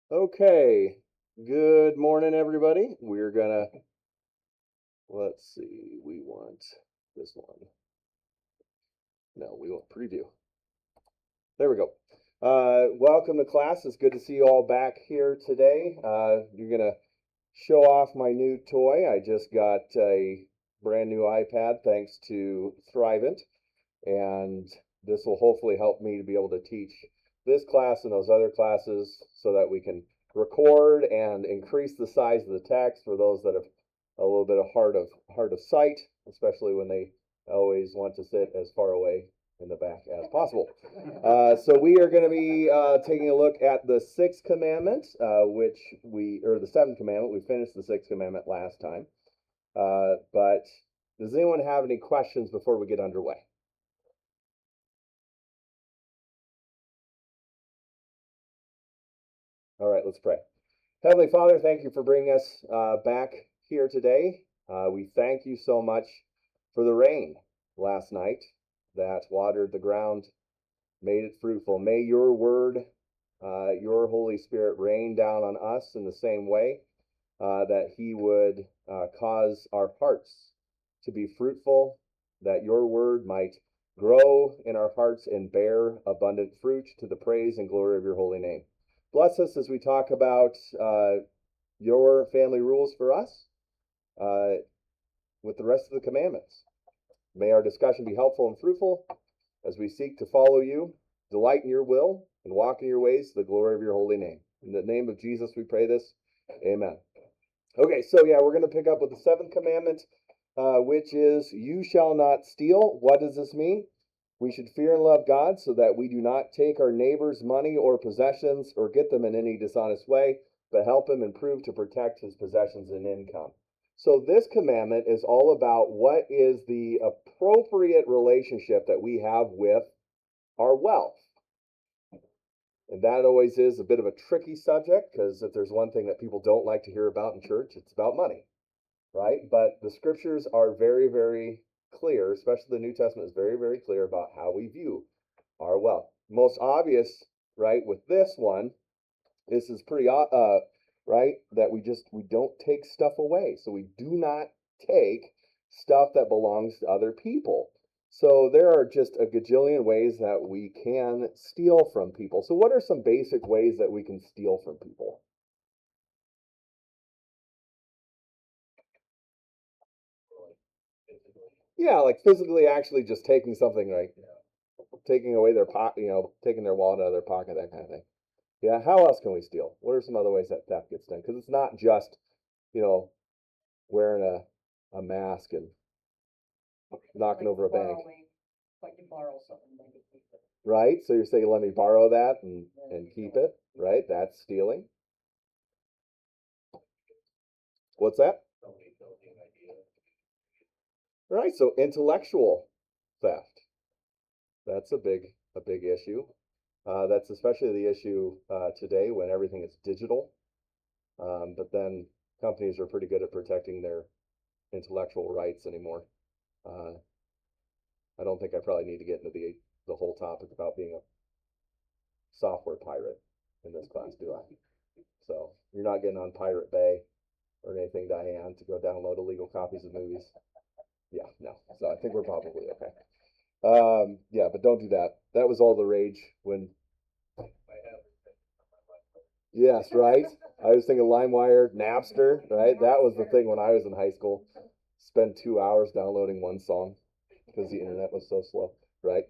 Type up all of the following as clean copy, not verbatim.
Okay, good morning, everybody. We're gonna, let's see, we want this one. No, we want preview. There we go. Welcome to class. It's good to see you all back here today. You're gonna show off my new toy. I just got a brand new iPad thanks to Thrivent, and this will hopefully help me to be able to teach this class and those other classes so that we can record and increase the size of the text for those that have a little bit of hard of sight, especially when they always want to sit as far away in the back as possible. So we are going to be taking a look at the sixth commandment, or the seventh commandment. We finished the sixth commandment last time. But does anyone have any questions before we get underway? All right, let's pray. Heavenly Father, thank you for bringing us back here today. We thank you so much for the rain last night that watered the ground, made it fruitful. May your word, your Holy Spirit rain down on us in the same way, that he would cause our hearts to be fruitful, that your word might grow in our hearts and bear abundant fruit to the praise and glory of your holy name. Bless us as we talk about your family rules for us with the rest of the commandments. May our discussion be helpful and fruitful as we seek to follow you, delight in your will, and walk in your ways to the glory of your holy name. In the name of Jesus, we pray this. Amen. Okay, so yeah, we're going to pick up with the seventh commandment, which is, you shall not steal. What does this mean? We should fear and love God so that we do not take our neighbor's money or possessions or get them in any dishonest way, but help him improve to protect his possessions and income. So this commandment is all about what is the appropriate relationship that we have with our wealth. And that always is a bit of a tricky subject, because if there's one thing that people don't like to hear about in church, it's about money, right? But the scriptures are very, very clear, especially the New Testament is very, very clear about how we view our wealth. Most obvious, right, with this one, this is pretty right, that we don't take stuff away. So we do not take stuff that belongs to other people. So there are just a gajillion ways that we can steal from people. So what are some basic ways that we can steal from people? Yeah, like physically actually just taking something, like taking away their pocket, taking their wallet out of their pocket, that kind of thing. Yeah, how else can we steal? What are some other ways that theft gets done? Because it's not just, you know, wearing a mask and knocking over a bank. Like you borrow something, they could keep it. Right? So you're saying, let me borrow that and keep it, right? That's stealing. What's that? Right. So intellectual theft. That's a big issue. That's especially the issue today when everything is digital. But then companies are pretty good at protecting their intellectual rights anymore. Uh, I don't think I probably need to get into the whole topic about being a software pirate in this class, do I? So you're not getting on Pirate Bay or anything, Diane, to go download illegal copies of movies. Yeah, no. So I think we're probably okay. Yeah, but don't do that. That was all the rage when. Yes, right. I was thinking LimeWire, Napster, right? That was the thing when I was in high school. Spend 2 hours downloading one song because the internet was so slow, right?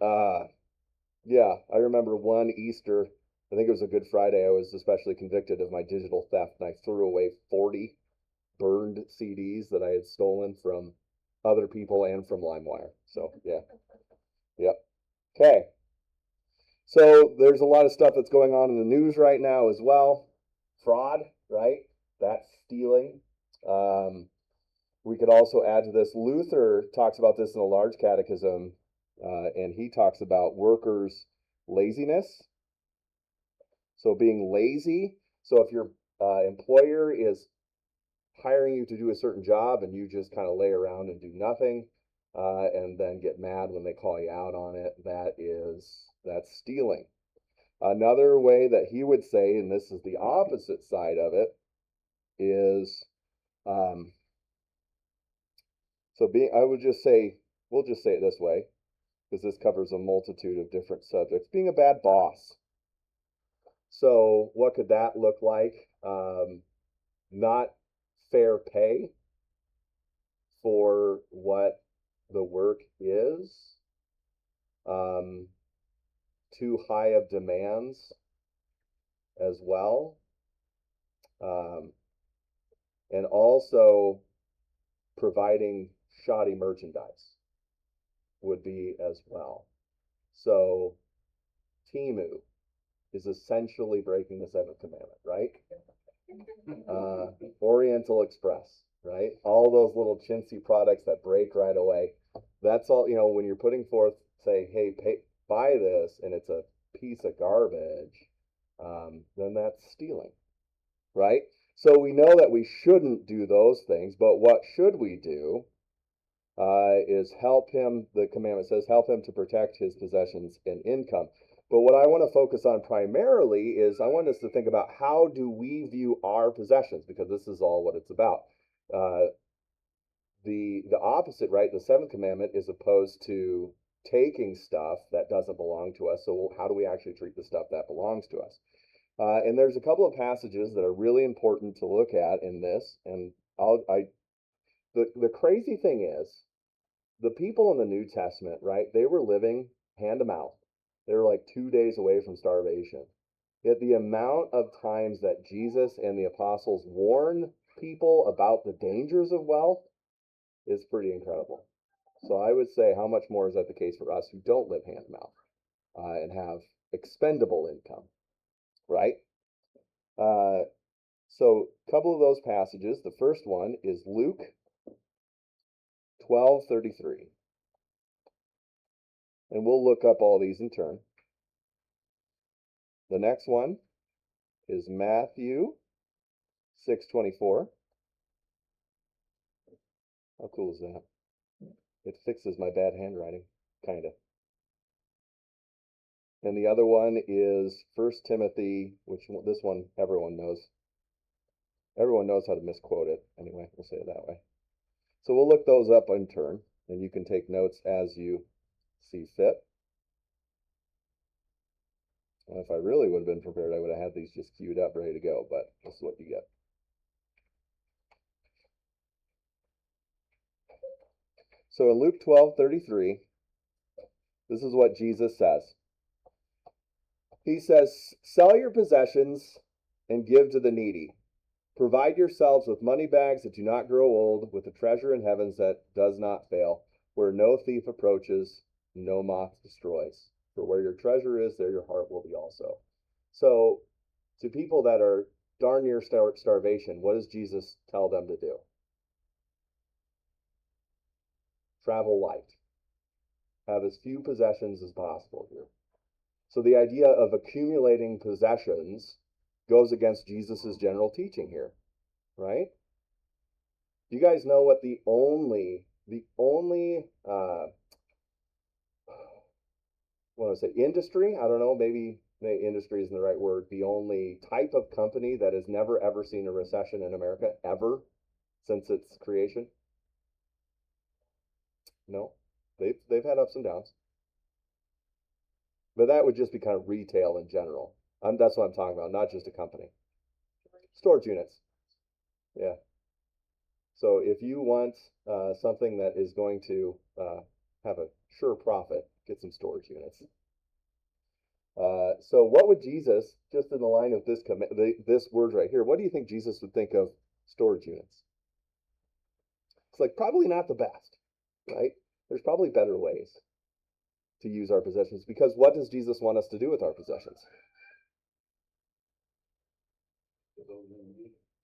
Uh, yeah, I remember one Easter, I think it was a Good Friday, I was especially convicted of my digital theft, and I threw away 40 burned CDs that I had stolen from other people and from LimeWire. So, yeah, yep. Okay, so there's a lot of stuff that's going on in the news right now as well. Fraud, right? That's stealing. Um, we could also add to this. Luther talks about this in a large catechism, and he talks about workers' laziness. So being lazy. So if your employer is hiring you to do a certain job and you just kind of lay around and do nothing, and then get mad when they call you out on it, that's stealing. Another way that he would say, and this is the opposite side of it, is I would just say, we'll just say it this way, because this covers a multitude of different subjects. Being a bad boss. So what could that look like? Not fair pay for what the work is. Too high of demands as well. And also providing shoddy merchandise would be as well. So Timu is essentially breaking the seventh commandment, right? Oriental Express, right? All those little chintzy products that break right away. That's all, when you're putting forth, say, hey, buy this, and it's a piece of garbage, then that's stealing, right? So we know that we shouldn't do those things, but what should we do is help him, the commandment says, help him to protect his possessions and income. But what I want to focus on primarily is I want us to think about how do we view our possessions, because this is all what it's about. The opposite, right? The seventh commandment is opposed to taking stuff that doesn't belong to us. So how do we actually treat the stuff that belongs to us? And there's a couple of passages that are really important to look at in this. And the crazy thing is, the people in the New Testament, right? They were living hand to mouth. They were like 2 days away from starvation. Yet the amount of times that Jesus and the apostles warn people about the dangers of wealth is pretty incredible. So I would say, how much more is that the case for us who don't live hand to mouth and have expendable income, right? So a couple of those passages. The first one is Luke 12:33. And we'll look up all these in turn. The next one is Matthew 6:24. How cool is that? It fixes my bad handwriting, kind of. And the other one is 1 Timothy, which this one everyone knows. Everyone knows how to misquote it. Anyway, we'll say it that way. So we'll look those up in turn, and you can take notes as you see fit. And if I really would have been prepared, I would have had these just queued up, ready to go, but this is what you get. So in Luke 12:33, this is what Jesus says. He says, sell your possessions and give to the needy. Provide yourselves with money bags that do not grow old, with a treasure in heavens that does not fail, where no thief approaches, no moth destroys. For where your treasure is, there your heart will be also. So to people that are darn near starvation, what does Jesus tell them to do? Travel light. Have as few possessions as possible here. So the idea of accumulating possessions goes against Jesus's general teaching here, right? Do you guys know what the only industry, I don't know, maybe industry isn't the right word, the only type of company that has never ever seen a recession in America ever since its creation? No, they've had ups and downs, but that would just be kind of retail in general. That's what I'm talking about, not just a company. Storage units. Yeah. So if you want something that is going to have a sure profit, get some storage units. So what would Jesus, just in the line of this word right here, what do you think Jesus would think of storage units? It's like probably not the best, right? There's probably better ways to use our possessions, because what does Jesus want us to do with our possessions?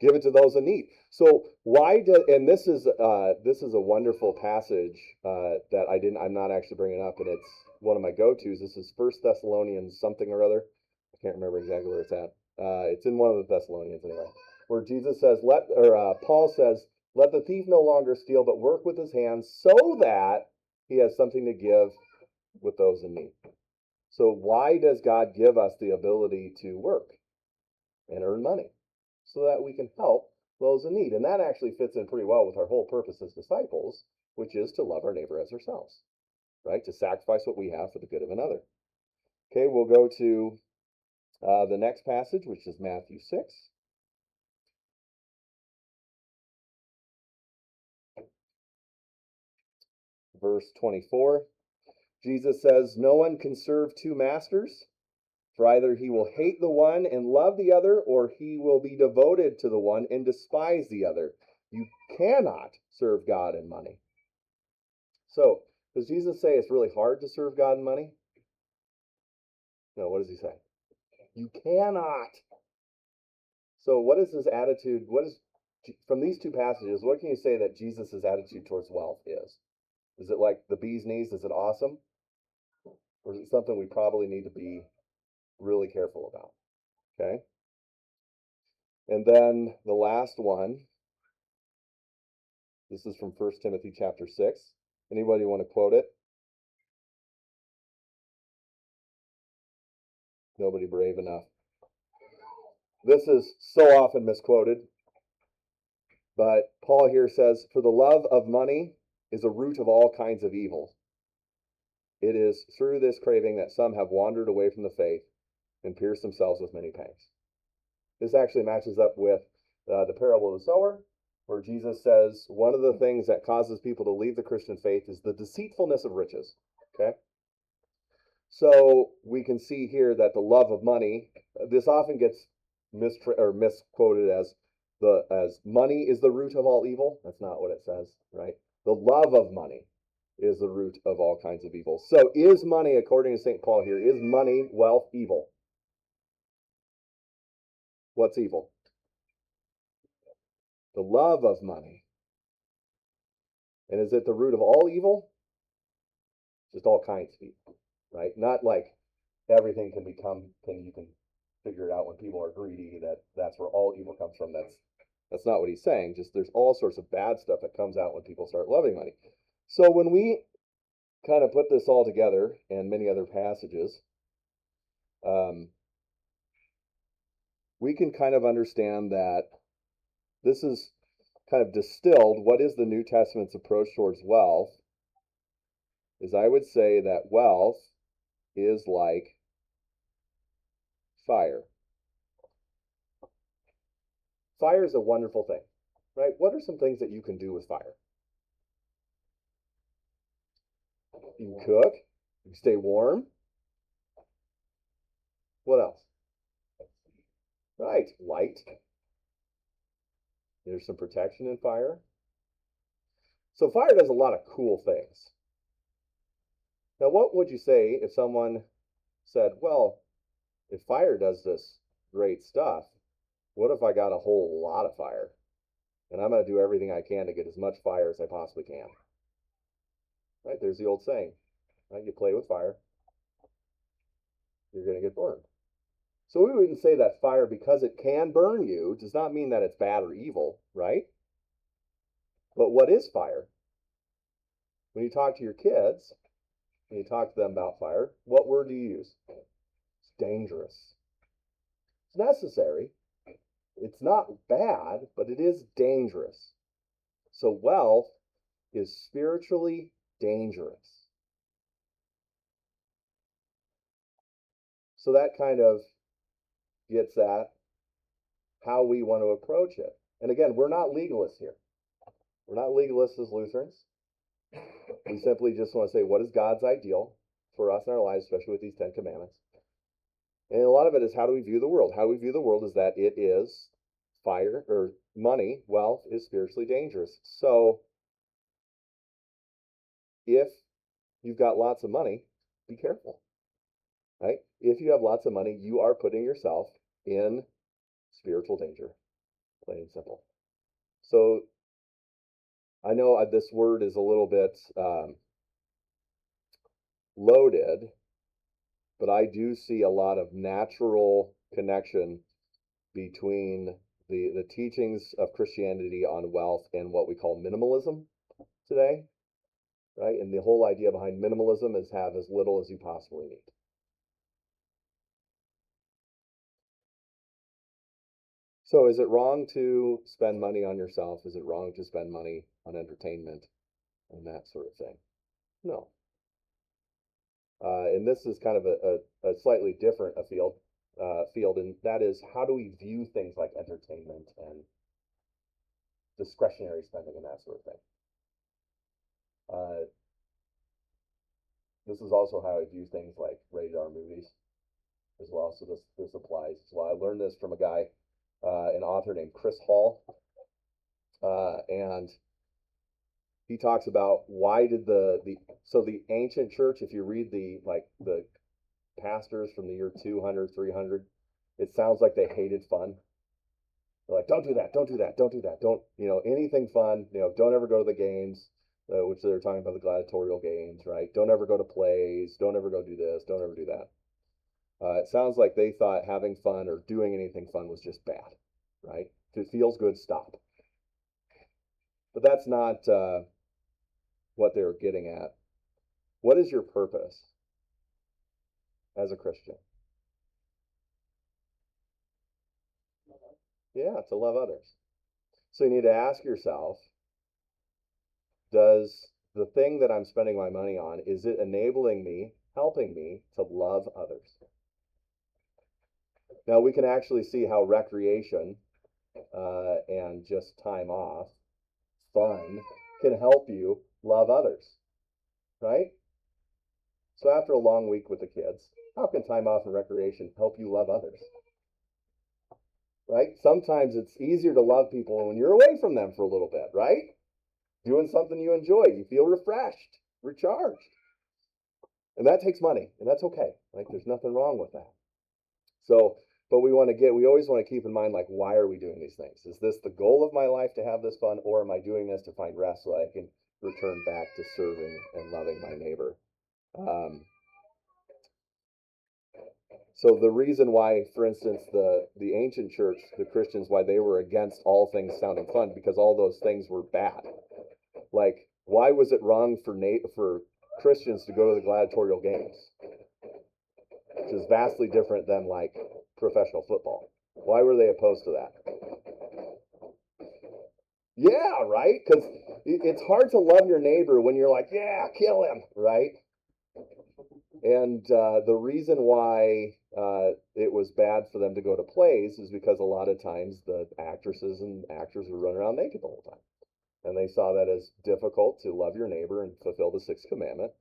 Give it to those in need. So why do, and this is a wonderful passage that I'm not actually bringing up, and it's one of my go-tos. This is 1 Thessalonians something or other. I can't remember exactly where it's at. It's in one of the Thessalonians anyway, where Jesus says, Paul says, let the thief no longer steal, but work with his hands so that he has something to give with those in need. So why does God give us the ability to work and earn money? So that we can help those in need. And that actually fits in pretty well with our whole purpose as disciples, which is to love our neighbor as ourselves, right? To sacrifice what we have for the good of another. Okay, we'll go to the next passage, which is Matthew 6. Verse 24. Jesus says, "No one can serve two masters, for either he will hate the one and love the other, or he will be devoted to the one and despise the other. You cannot serve God and money." So, does Jesus say it's really hard to serve God and money? No, what does he say? You cannot. So, what is his attitude? From these two passages, what can you say that Jesus' attitude towards wealth is? Is it like the bee's knees? Is it awesome? Or is it something we probably need to be really careful about? Okay. And then the last one, this is from 1 Timothy chapter 6. Anybody want to quote it? Nobody brave enough. This is so often misquoted, but Paul here says, "For the love of money is a root of all kinds of evil. It is through this craving that some have wandered away from the faith and pierced themselves with many pangs." This actually matches up with the parable of the sower, where Jesus says one of the things that causes people to leave the Christian faith is the deceitfulness of riches. Okay? So we can see here that the love of money, this often gets misquoted as money is the root of all evil. That's not what it says, right? The love of money is the root of all kinds of evil. So is money, according to St. Paul here, is money, wealth, evil? What's evil? The love of money. And is it the root of all evil? Just all kinds of evil, right? Not like everything can you can figure it out when people are greedy, that's where all evil comes from. That's not what he's saying. Just there's all sorts of bad stuff that comes out when people start loving money. So when we kind of put this all together and many other passages, we can kind of understand that this is kind of distilled. What is the New Testament's approach towards wealth? Is I would say that wealth is like fire. Fire is a wonderful thing, right? What are some things that you can do with fire? You can cook, you can stay warm. What else? Right, light. There's some protection in fire. So fire does a lot of cool things. Now, what would you say if someone said, well, if fire does this great stuff, what if I got a whole lot of fire? And I'm going to do everything I can to get as much fire as I possibly can. Right? There's the old saying, right? You play with fire, you're going to get burned. So we wouldn't say that fire, because it can burn you, does not mean that it's bad or evil, right? But what is fire? When you talk to your kids, when you talk to them about fire, what word do you use? It's dangerous. It's necessary. It's not bad, but it is dangerous. So wealth is spiritually dangerous. So that kind of gets at how we want to approach it. And again, we're not legalists here. We're not legalists as Lutherans. We simply just want to say, what is God's ideal for us in our lives, especially with these 10 commandments? And a lot of it is, how do we view the world? How we view the world is that it is fire, or money, wealth is spiritually dangerous. So if you've got lots of money, be careful, right? If you have lots of money, you are putting yourself in spiritual danger, plain and simple. So I know this word is a little bit loaded, but I do see a lot of natural connection between the teachings of Christianity on wealth and what we call minimalism today, right? And the whole idea behind minimalism is have as little as you possibly need. So is it wrong to spend money on yourself? Is it wrong to spend money on entertainment and that sort of thing? No. And this is kind of a slightly different field, and that is, how do we view things like entertainment and discretionary spending and that sort of thing? This is also how I view things like rated R movies as well. So this applies as well. I learned this from a guy, an author named Chris Hall, and he talks about why did the ancient church, if you read the pastors from the year 200, 300, it sounds like they hated fun. They're like, don't do that, don't do that, don't do that, don't, anything fun, don't ever go to the games, which they're talking about the gladiatorial games, right? Don't ever go to plays, don't ever go do this, don't ever do that. It sounds like they thought having fun or doing anything fun was just bad, right? If it feels good, stop. But that's not what they're getting at. What is your purpose as a Christian? Yeah, to love others. So you need to ask yourself, does the thing that I'm spending my money on, is it enabling me, helping me to love others? Now we can actually see how recreation and just time off, fun, can help you love others, right? So after a long week with the kids, how can time off and recreation help you love others? Right? Sometimes it's easier to love people when you're away from them for a little bit, right? Doing something you enjoy, you feel refreshed, recharged. And that takes money, and that's okay. Like, there's nothing wrong with that. So, but we always want to keep in mind, like, why are we doing these things? Is this the goal of my life to have this fun, or am I doing this to find rest so I can return back to serving and loving my neighbor? So the reason why, for instance, the ancient church, the Christians, why they were against all things sounding fun, because all those things were bad. Like, why was it wrong for Christians to go to the gladiatorial games, which is vastly different than like professional football? Why were they opposed to that? Yeah, right? Because it's hard to love your neighbor when you're like, yeah, kill him, right? And the reason why it was bad for them to go to plays is because a lot of times the actresses and actors would run around naked the whole time. And they saw that as difficult to love your neighbor and fulfill the sixth commandment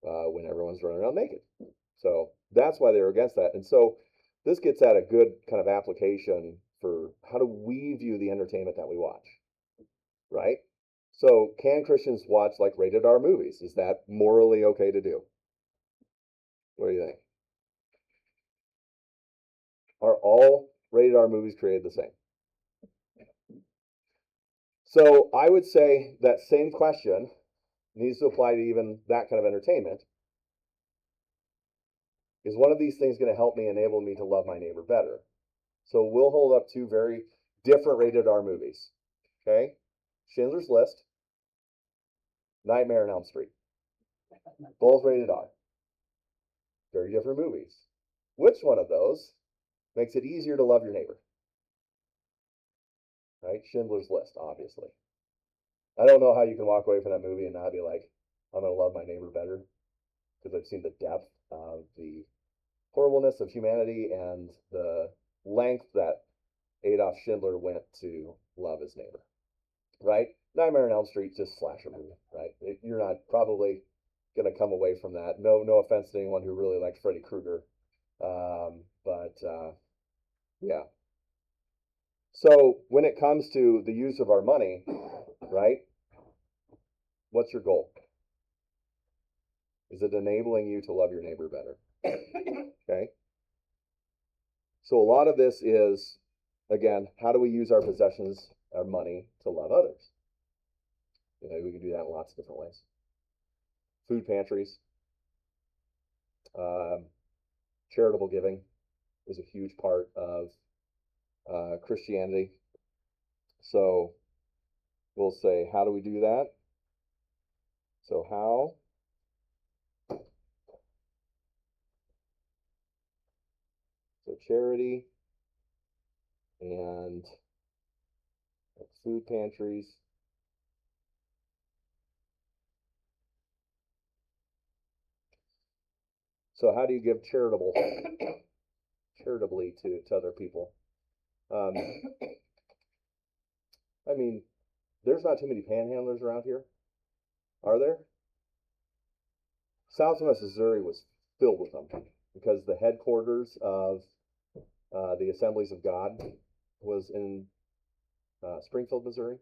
when everyone's running around naked. So that's why they were against that. And so this gets at a good kind of application for how do we view the entertainment that we watch, right? So can Christians watch like rated R movies? Is that morally okay to do? What do you think? Are all rated R movies created the same? So I would say that same question needs to apply to even that kind of entertainment. Is one of these things going to help me, enable me to love my neighbor better? So we'll hold up two very different rated R movies. Okay? Schindler's List, Nightmare on Elm Street. Both rated R. Very different movies. Which one of those makes it easier to love your neighbor? Right? Schindler's List, obviously. I don't know how you can walk away from that movie and not be like, I'm going to love my neighbor better, because I've seen the depth of the horribleness of humanity and the length that Adolf Schindler went to love his neighbor, right? Nightmare on Elm Street, just slasher movie, right? You're not probably going to come away from that. No offense to anyone who really liked Freddy Krueger, but yeah. So when it comes to the use of our money, right? What's your goal? Is it enabling you to love your neighbor better? Okay. So a lot of this is, again, how do we use our possessions, our money, to love others? We can do that in lots of different ways. Food pantries, charitable giving is a huge part of Christianity. So we'll say, how do we do that? So how? So charity and food pantries. So how do you give charitably to other people? I mean, there's not too many panhandlers around here, are there? Southwest Missouri was filled with them because the headquarters of the Assemblies of God was in Springfield, Missouri.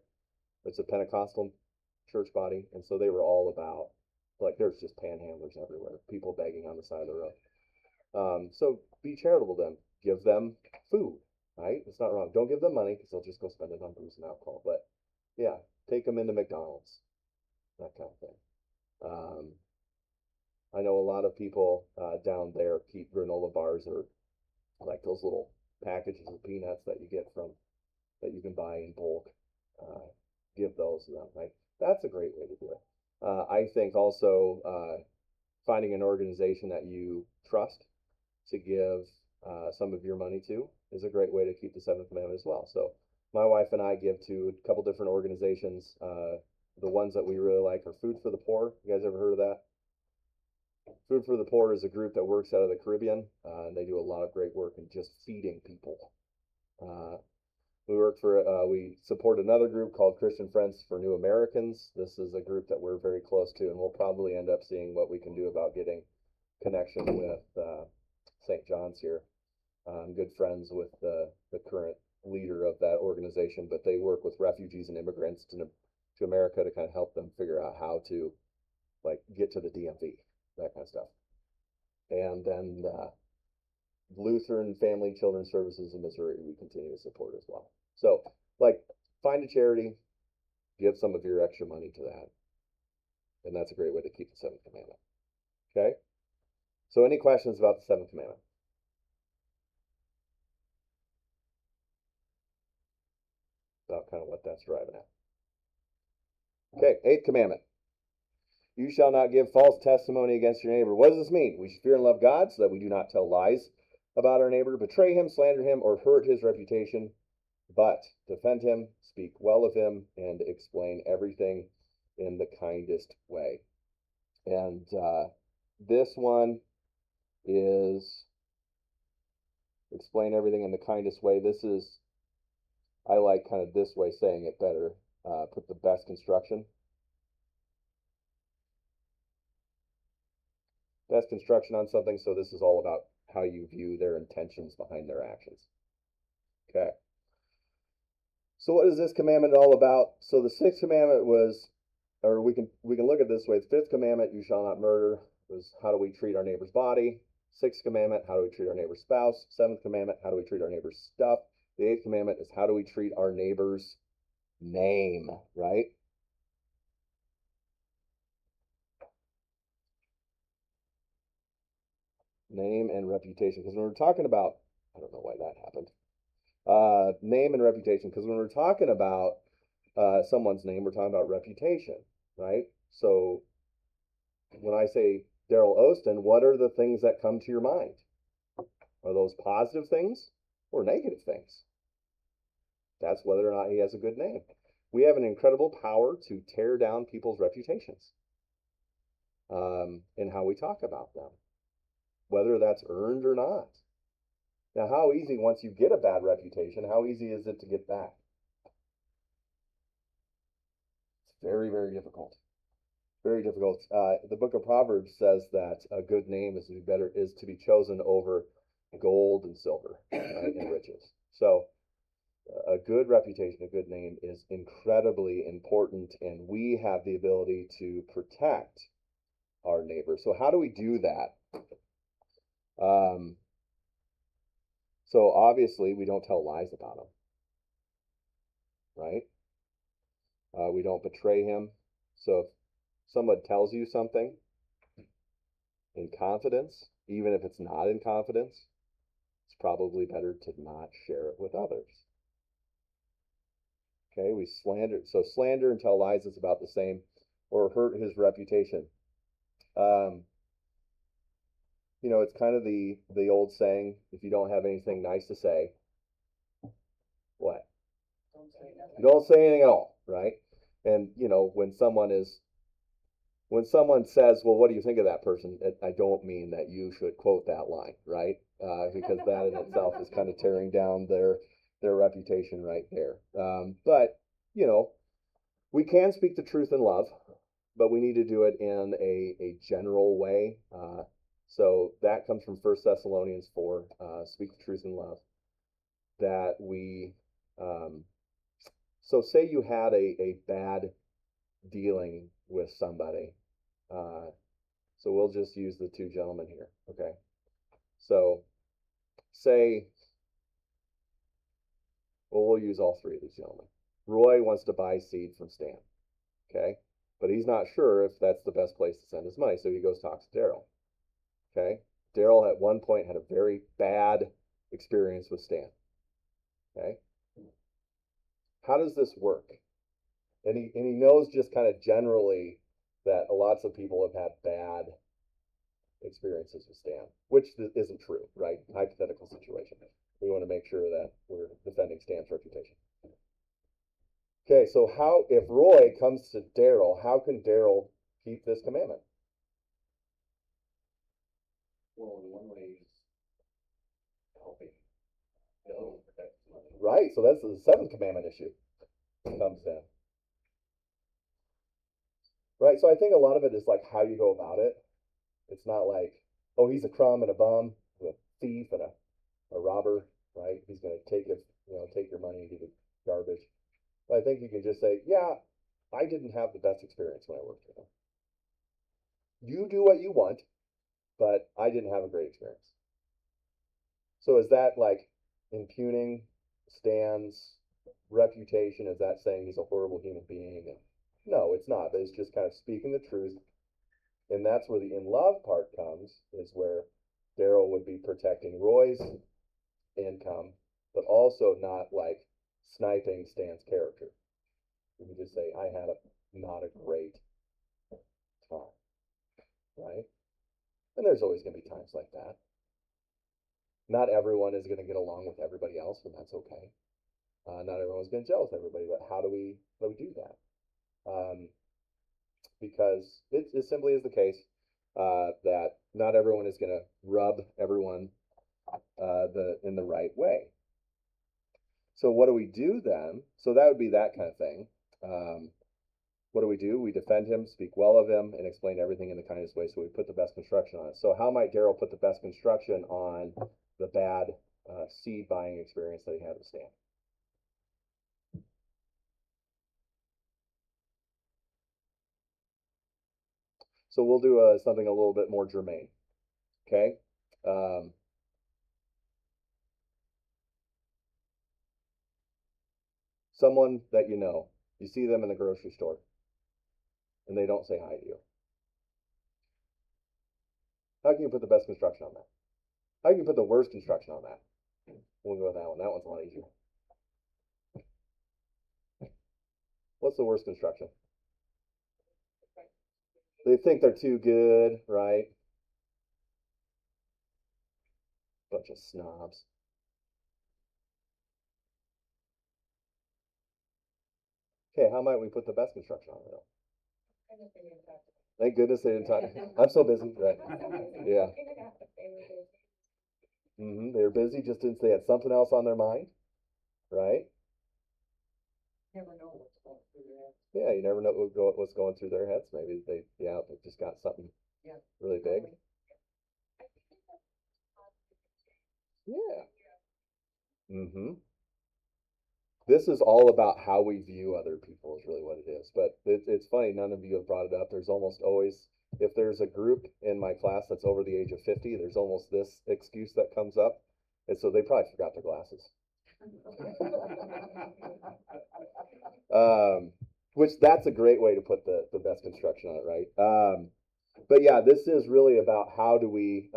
It's a Pentecostal church body, and so they were all about, like, there's just panhandlers everywhere, people begging on the side of the road. So be charitable to them, give them food, right? It's not wrong. Don't give them money because they'll just go spend it on booze and alcohol. But yeah, take them into McDonald's, that kind of thing. I know a lot of people down there keep granola bars or like those little packages of peanuts that you get from that you can buy in bulk. Give those to them, right? That's a great way to do it. I think also finding an organization that you trust to give some of your money to is a great way to keep the seventh commandment as well. So my wife and I give to a couple different organizations. The ones that we really like are Food for the Poor. You guys ever heard of that? Food for the Poor is a group that works out of the Caribbean, and they do a lot of great work in just feeding people. We support another group called Christian Friends for New Americans. This is a group that we're very close to, and we'll probably end up seeing what we can do about getting connection with St. John's here. I'm good friends with the current leader of that organization, but they work with refugees and immigrants to America to kind of help them figure out how to like get to the DMV, that kind of stuff. And then Lutheran Family Children's Services in Missouri, we continue to support as well. So, like, find a charity, give some of your extra money to that. And that's a great way to keep the seventh commandment. Okay? So, any questions about the seventh commandment? About kind of what that's driving at. Okay, eighth commandment. You shall not give false testimony against your neighbor. What does this mean? We should fear and love God so that we do not tell lies about our neighbor, betray him, slander him, or hurt his reputation, but defend him, speak well of him, and explain everything in the kindest way. And this one is explain everything in the kindest way. This is, I like kind of this way saying it better. Put the best construction. Best construction on something. So this is all about how you view their intentions behind their actions. Okay. So what is this commandment all about? So the sixth commandment was, or we can look at it this way. The fifth commandment, you shall not murder, was how do we treat our neighbor's body. Sixth commandment, how do we treat our neighbor's spouse. Seventh commandment, how do we treat our neighbor's stuff. The eighth commandment is how do we treat our neighbor's name, right? Name and reputation. Because when we're talking about, I don't know why that happened. Name and reputation. Because when we're talking about someone's name, we're talking about reputation, right? So when I say Daryl Osteen, what are the things that come to your mind? Are those positive things or negative things? That's whether or not he has a good name. We have an incredible power to tear down people's reputations in how we talk about them, whether that's earned or not. Now, how easy, once you get a bad reputation, how easy is it to get back? It's very, very difficult. Very difficult. The book of Proverbs says that a good name is to be chosen over gold and silver, right, and riches. So a good reputation, a good name is incredibly important, and we have the ability to protect our neighbor. So how do we do that? So obviously we don't tell lies about him, right? We don't betray him. So if someone tells you something in confidence, even if it's not in confidence, it's probably better to not share it with others. Okay, we slander. So slander and tell lies is about the same, or hurt his reputation. You know, it's kind of the old saying, if you don't have anything nice to say, what? Don't say nothing. Don't say anything at all, right? And when someone says, well, what do you think of that person? I don't mean that you should quote that line, right? Because that in itself is kind of tearing down their reputation right there. But we can speak the truth in love, but we need to do it in a general way. So that comes from 1 Thessalonians 4, speak the truth in love. That we, so say you had a bad dealing with somebody. So we'll just use the two gentlemen here, okay? So say, well, we'll use all three of these gentlemen. Roy wants to buy seed from Stan, okay? But he's not sure if that's the best place to send his money, so he goes talks to Daryl, okay? Daryl at one point had a very bad experience with Stan, okay? How does this work? And he knows just kind of generally that lots of people have had bad experiences with Stan, which isn't true, right? Hypothetical situation. We want to make sure that we're defending Stan's reputation. Okay, so if Roy comes to Daryl, how can Daryl keep this commandment? Well, in one way, he's helping Bill protect his money. Right, so that's the seventh commandment issue comes in. Right, so I think a lot of it is like how you go about it. It's not like, oh, he's a crumb and a bum, a thief and a robber, right? He's going to take your money and give you garbage. But I think you can just say, yeah, I didn't have the best experience when I worked with him. You do what you want, but I didn't have a great experience. So is that like impugning Stan's reputation? Is that saying he's a horrible human being? And no, it's not. But it's just kind of speaking the truth. And that's where the in love part comes, is where Daryl would be protecting Roy's income, but also not like sniping Stan's character. You can just say, I had not a great time, right? And there's always going to be times like that. Not everyone is going to get along with everybody else, and that's okay. Not everyone's going to gel with everybody, but how do we do that? Because it simply is the case that not everyone is going to rub everyone in the right way. So what do we do then? So that would be that kind of thing. What do? We defend him, speak well of him, and explain everything in the kindest way. So we put the best construction on it. So how might Daryl put the best construction on the bad seed buying experience that he had with Stan? So we'll do something a little bit more germane. Okay. Someone that you see them in the grocery store, and they don't say hi to you. How can you put the best construction on that? How can you put the worst construction on that? We'll go with that one. That one's a lot easier. What's the worst construction? They think they're too good, right? Bunch of snobs. Okay, how might we put the best construction on it though? Thank goodness they didn't talk. I'm so busy, right? Yeah. They were busy, just didn't say they had something else on their mind, right? Never know what's going through their head. Yeah, you never know what's going through their heads. Maybe they just got something really big. Yeah. This is all about how we view other people is really what it is. But it's funny, none of you have brought it up. There's almost always, if there's a group in my class that's over the age of 50, there's almost this excuse that comes up. And so they probably forgot their glasses. Which that's a great way to put the best construction on it, right? But yeah, this is really about how do we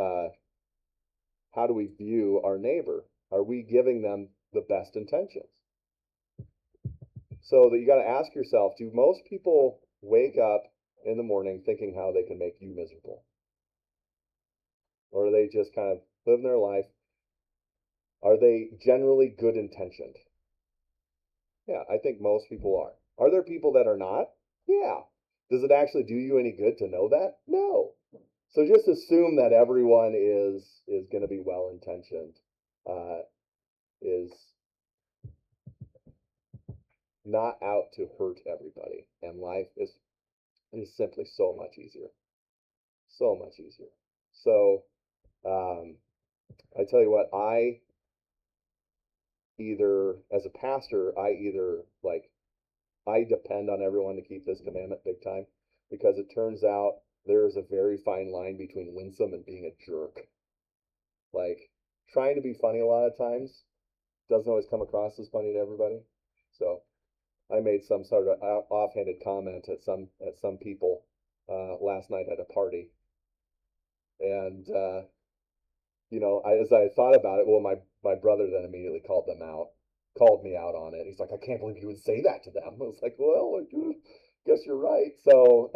view our neighbor? Are we giving them the best intentions? So that you got to ask yourself, do most people wake up in the morning thinking how they can make you miserable? Or are they just kind of living their life? Are they generally good intentioned? Yeah, I think most people are. Are there people that are not? Yeah. Does it actually do you any good to know that? No. So just assume that everyone is going to be well intentioned, is not out to hurt everybody, and life is simply so much easier, so much easier. So I tell you what, as a pastor, I depend on everyone to keep this commandment big time, because it turns out there is a very fine line between winsome and being a jerk. Like, trying to be funny a lot of times doesn't always come across as funny to everybody. So I made some sort of offhanded comment at some people last night at a party, and as I thought about it, well, my brother then immediately called me out on it. He's like, I can't believe you would say that to them. I was like, well, I guess you're right. So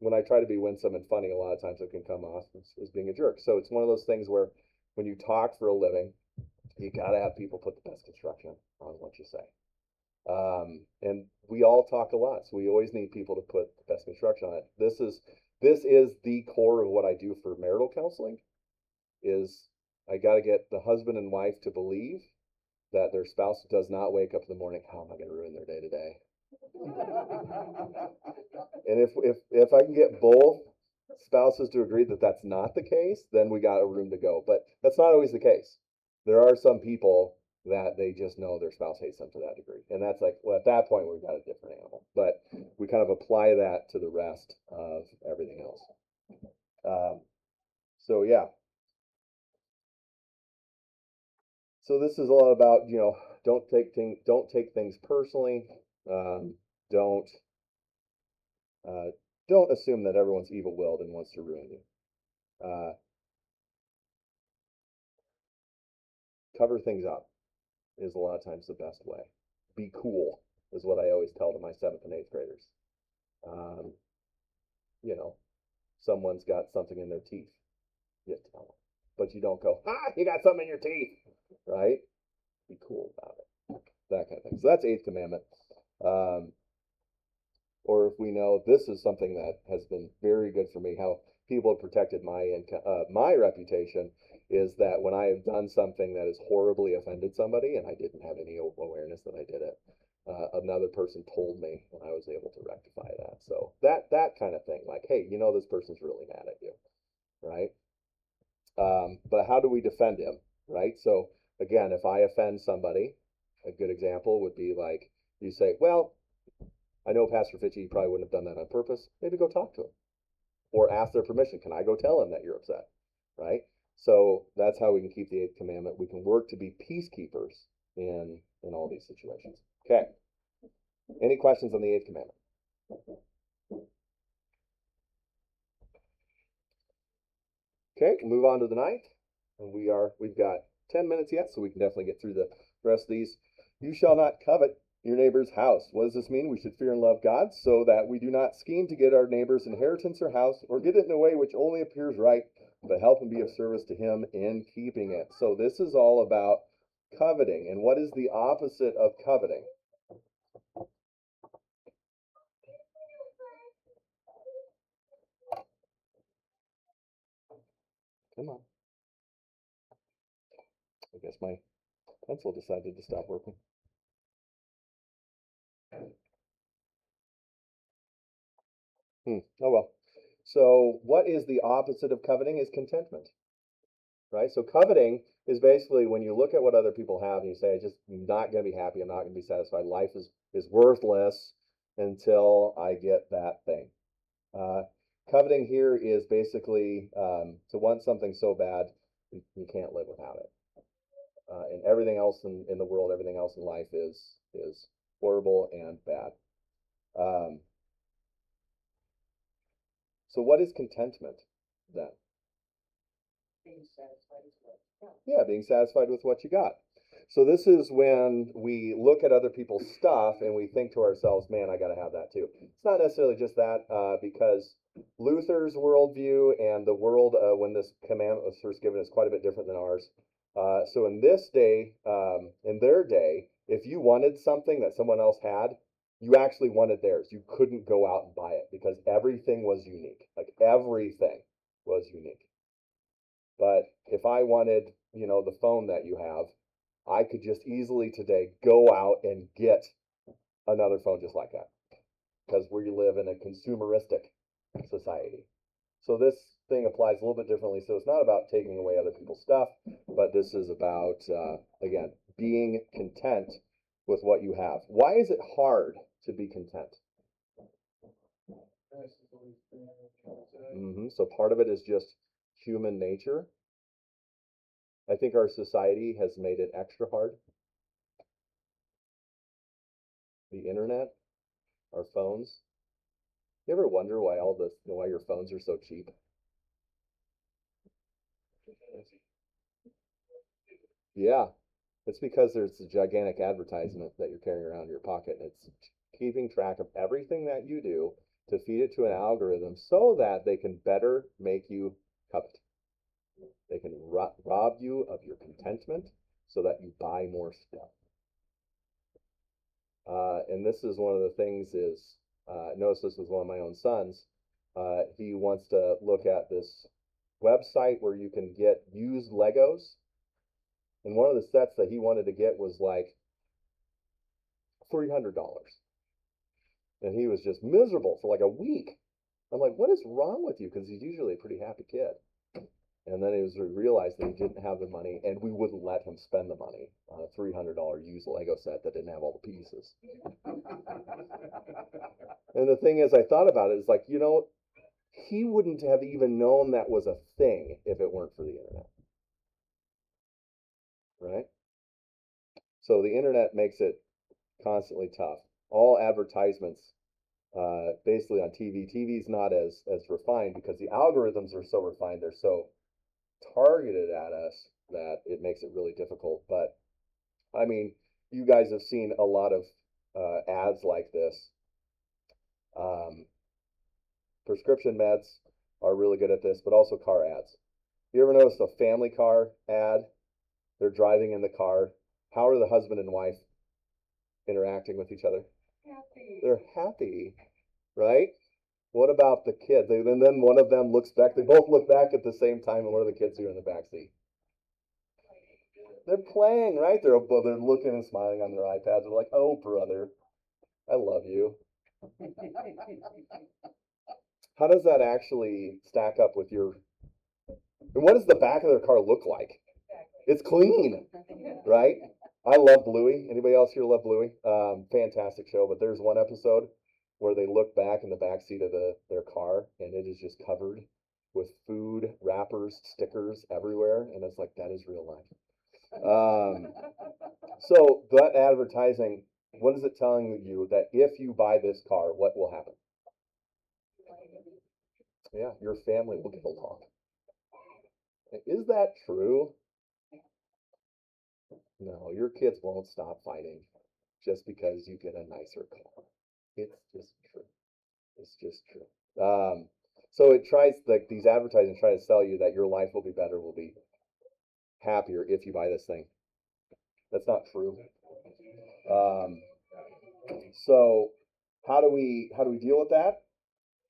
when I try to be winsome and funny, a lot of times it can come off as being a jerk. So it's one of those things where when you talk for a living, you got to have people put the best construction on what you say. And we all talk a lot, so we always need people to put the best construction on it. This is the core of what I do for marital counseling. Is I got to get the husband and wife to believe that their spouse does not wake up in the morning, how am I going to ruin their day today? And if I can get both spouses to agree that that's not the case, then we got a room to go. But that's not always the case. There are some people that they just know their spouse hates them to that degree, and that's like, well, at that point we've got a different animal. But we kind of apply that to the rest of everything else. So yeah. So this is a lot about, don't take things personally. Um, don't uh, don't assume that everyone's evil-willed and wants to ruin you. Cover things up is a lot of times the best way. Be cool is what I always tell to my 7th and 8th graders. Um, you know, someone's got something in their teeth, you tell them, but you don't go, you got something in your teeth, right? Be cool about it, that kind of thing. So that's 8th commandment. Or if we know this is something that has been very good for me, how people have protected my reputation, is that when I have done something that has horribly offended somebody and I didn't have any awareness that I did it, another person told me, and I was able to rectify that. So that kind of thing, like, hey, this person's really mad at you, right? But how do we defend him, right? So again, if I offend somebody, a good example would be like, you say, well, I know Pastor Fitchy probably wouldn't have done that on purpose. Maybe go talk to him or ask their permission. Can I go tell him that you're upset? Right? So that's how we can keep the 8th commandment. We can work to be peacekeepers in all these situations. Okay. Any questions on the 8th commandment? Okay, we'll move on to the 9th. And we've got 10 minutes yet, so we can definitely get through the rest of these. You shall not covet your neighbor's house. What does this mean? We should fear and love God so that we do not scheme to get our neighbor's inheritance or house, or get it in a way which only appears right, but help and be of service to him in keeping it. So this is all about coveting. And what is the opposite of coveting? Come on. I guess my pencil decided to stop working. Oh well. So what is the opposite of coveting is contentment, right? So coveting is basically when you look at what other people have and you say, I'm not going to be happy. I'm not going to be satisfied. Life is worthless until I get that thing. Coveting here is basically to want something so bad you can't live without it. And everything else in the world, everything else in life is horrible and bad. So what is contentment then? Being satisfied with what you got. Yeah, being satisfied with what you got. So this is when we look at other people's stuff and we think to ourselves, man, I got to have that too. It's not necessarily just that, because Luther's worldview and the world when this commandment was first given is quite a bit different than ours. So in their day, If you wanted something that someone else had, you actually wanted theirs. You couldn't go out and buy it because everything was unique. Like everything was unique. But if I wanted, the phone that you have, I could just easily today go out and get another phone just like that because we live in a consumeristic society. So this thing applies a little bit differently. So it's not about taking away other people's stuff, but this is about, again, being content with what you have. Why is it hard to be content? So part of it is just human nature. I think our society has made it extra hard. The internet, our phones. You ever wonder why why your phones are so cheap? Yeah, it's because there's a gigantic advertisement that you're carrying around in your pocket, and it's keeping track of everything that you do to feed it to an algorithm so that they can better make you covet. They can rob you of your contentment so that you buy more stuff. And this is one of the things is, notice this with one of my own sons. He wants to look at this website where you can get used Legos. And one of the sets that he wanted to get was like $300. And he was just miserable for like a week. I'm like, what is wrong with you? Because he's usually a pretty happy kid. And then he realized that he didn't have the money, and we wouldn't let him spend the money on a $300 used Lego set that didn't have all the pieces. And the thing is, I thought about it, it's like, he wouldn't have even known that was a thing if it weren't for the internet. Right? So the internet makes it constantly tough. All advertisements, basically on TV. TV's not as refined because the algorithms are so refined. They're so targeted at us that it makes it really difficult. But I mean, you guys have seen a lot of ads like this. Prescription meds are really good at this, but also car ads. You ever notice a family car ad? They're driving in the car. How are the husband and wife interacting with each other? Happy. They're happy, right? What about the kids? And then one of them looks back. They both look back at the same time, and what are the kids doing in the back seat? They're playing, right? They're looking and smiling on their iPads. They're like, "Oh, brother, I love you." How does that actually stack up with your? And what does the back of their car look like? It's clean, right? I love Bluey. Anybody else here love Bluey? Fantastic show. But there's one episode where they look back in the back seat of their car, and it is just covered with food wrappers, stickers everywhere, and it's like that is real life. So that advertising, what is it telling you that if you buy this car, what will happen? Yeah, your family will get along. Is that true? No, your kids won't stop fighting just because you get a nicer car. It's just true. It's just true. So it tries, like these advertising try to sell you that your life will be better, will be happier if you buy this thing. That's not true. So how do we deal with that?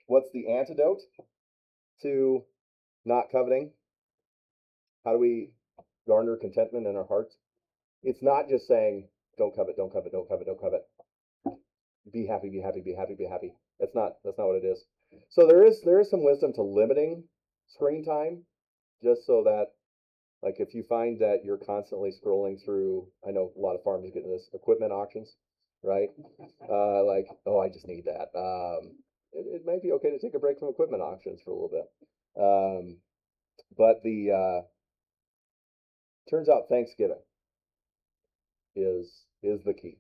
What's the antidote to not coveting? How do we garner contentment in our hearts? It's not just saying don't covet, don't covet, don't covet, don't covet. Be happy, be happy, be happy, be happy. That's not what it is. So there is some wisdom to limiting screen time, just so that, like, if you find that you're constantly scrolling through, I know a lot of farmers get this equipment auctions, right? Like, oh, I just need that. It might be okay to take a break from equipment auctions for a little bit. But the turns out Thanksgiving is the key.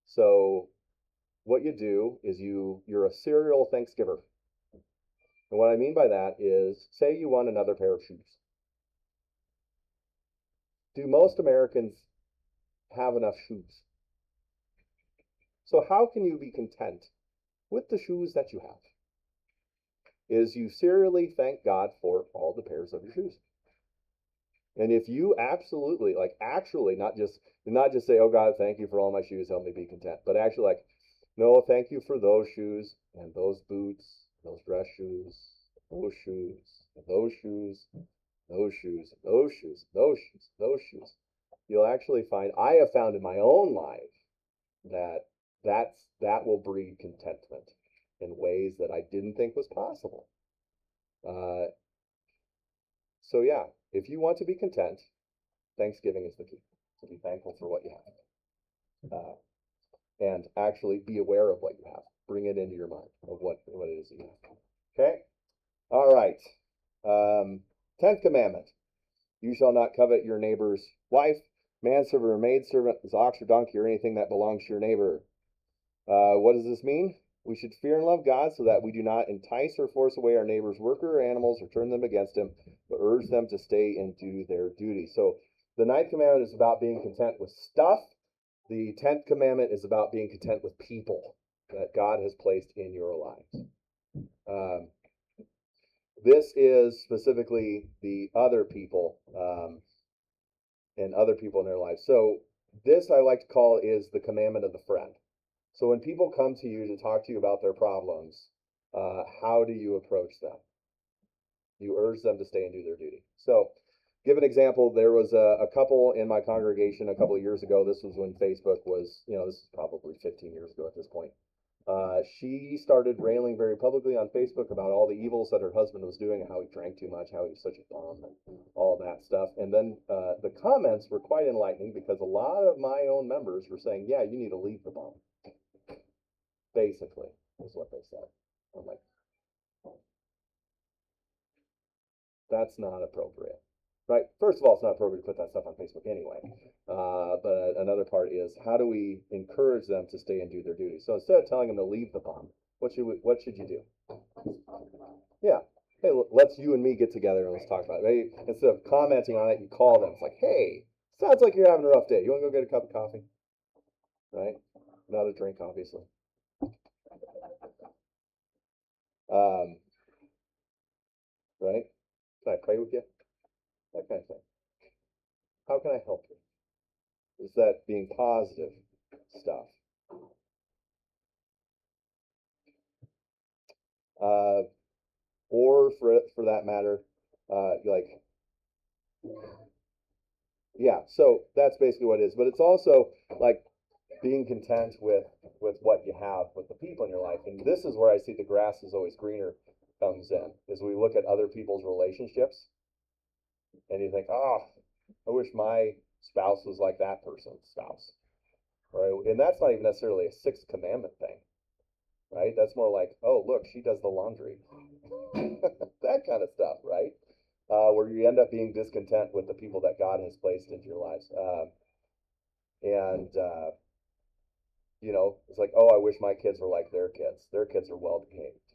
So what you do is you're a serial Thanksgiver. And what I mean by that is, say you want another pair of shoes. Do most Americans have enough shoes? So how can you be content with the shoes that you have? Is you serially thank God for all the pairs of your shoes. And if you absolutely, like actually, not just say, oh God, thank you for all my shoes, help me be content, but actually like, no, thank you for those shoes and those boots, those dress shoes, those shoes, those shoes, those shoes, those shoes, those shoes, those shoes. You'll actually find, I have found in my own life that that will breed contentment in ways that I didn't think was possible. So yeah, if you want to be content, Thanksgiving is the key. To be thankful for what you have, and actually be aware of what you have. Bring it into your mind of what it is that you have. Okay. All right. 10th commandment: You shall not covet your neighbor's wife, manservant or maidservant, his ox or donkey, or anything that belongs to your neighbor. What does this mean? We should fear and love God so that we do not entice or force away our neighbor's worker or animals or turn them against him, but urge them to stay and do their duty. So the 9th commandment is about being content with stuff. The 10th commandment is about being content with people that God has placed in your lives. This is specifically the other people and other people in their lives. So this I like to call is the commandment of the friend. So when people come to you to talk to you about their problems, how do you approach them? You urge them to stay and do their duty. So give an example. There was a couple in my congregation a couple of years ago. This was when Facebook was, this is probably 15 years ago at this point. She started railing very publicly on Facebook about all the evils that her husband was doing, how he drank too much, how he was such a bum, and all that stuff. And then the comments were quite enlightening because a lot of my own members were saying, yeah, you need to leave the bum. Basically, is what they said. I'm like, that's not appropriate, right? First of all, it's not appropriate to put that stuff on Facebook anyway. But another part is, how do we encourage them to stay and do their duty? So instead of telling them to leave the bum, what should you do? Yeah. Hey, let's you and me get together and let's talk about it. Maybe instead of commenting on it, you call them. It's like, hey, sounds like you're having a rough day. You want to go get a cup of coffee? Right? Not a drink, obviously. Right? Can I pray with you? That kind of thing. How can I help you? Is that being positive stuff? Or for that matter, like, yeah. So that's basically what it is. But it's also like being content with what you have, with the people in your life. And this is where I see the grass is always greener comes in, is we look at other people's relationships and you think, oh, I wish my spouse was like that person's spouse, right? And that's not even necessarily a sixth commandment thing, right? That's more like, oh, look, she does the laundry, that kind of stuff, right? Where you end up being discontent with the people that God has placed into your lives. And it's like, oh, I wish my kids were like their kids. Their kids are well behaved,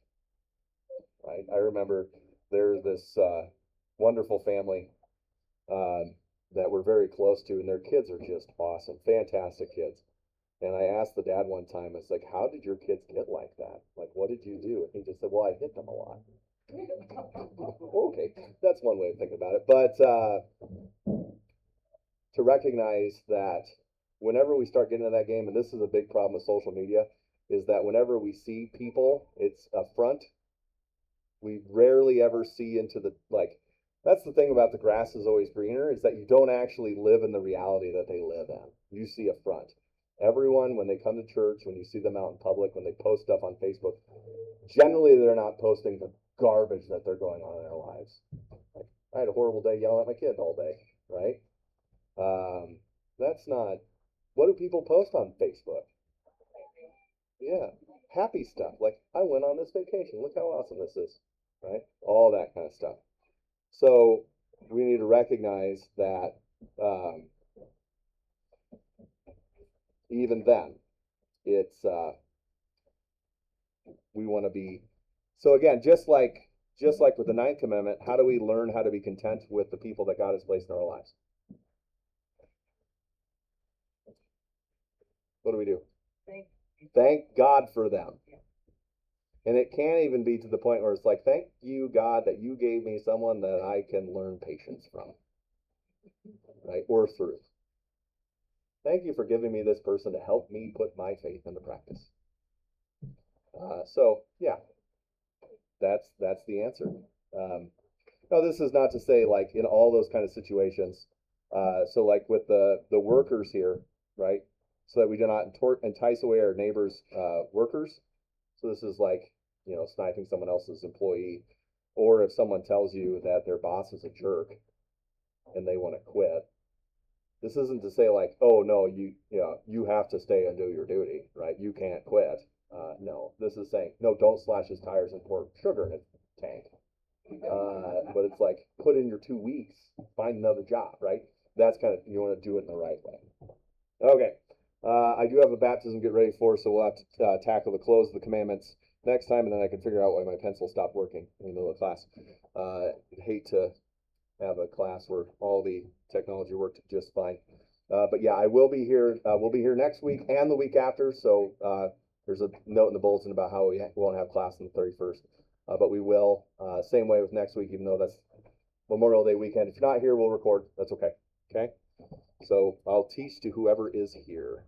right? I remember there's this wonderful family that we're very close to, and their kids are just awesome, fantastic kids. And I asked the dad one time, I was like, how did your kids get like that? Like, what did you do? And he just said, well, I hit them a lot. Okay, that's one way of thinking about it. But to recognize that whenever we start getting into that game, and this is a big problem with social media, is that whenever we see people, it's a front. We rarely ever see into the, like, that's the thing about the grass is always greener, is that you don't actually live in the reality that they live in. You see a front. Everyone, when they come to church, when you see them out in public, when they post stuff on Facebook, generally they're not posting the garbage that they're going on in their lives. Like, I had a horrible day yelling at my kid all day, right? That's not, what do people post on Facebook? Yeah, happy stuff. Like, I went on this vacation. Look how awesome this is, right? All that kind of stuff. So we need to recognize that even then, it's we want to be. So again, just like with the 9th commandment, how do we learn how to be content with the people that God has placed in our lives? What do we do? Thank God for them. And it can even be to the point where it's like, thank you, God, that you gave me someone that I can learn patience from. right? Or through. Thank you for giving me this person to help me put my faith into practice. So yeah, that's the answer. Now this is not to say like in all those kind of situations. So like with the workers here, right? So that we do not entice away our neighbors' workers. So this is like, sniping someone else's employee, or if someone tells you that their boss is a jerk and they want to quit. This isn't to say like, oh no, you have to stay and do your duty, right? You can't quit. No, this is saying no, don't slash his tires and pour sugar in his tank. But it's like put in your 2 weeks, find another job, right? That's kind of, you want to do it in the right way. Okay. I do have a baptism to get ready for, so we'll have to tackle the close of the commandments next time, and then I can figure out why my pencil stopped working in the middle of class. I'd hate to have a class where all the technology worked just fine. But yeah, I will be here. We'll be here next week and the week after. So there's a note in the bulletin about how we won't have class on the 31st. But we will. Same way with next week, even though that's Memorial Day weekend. If you're not here, we'll record. That's okay. Okay. So I'll teach to whoever is here.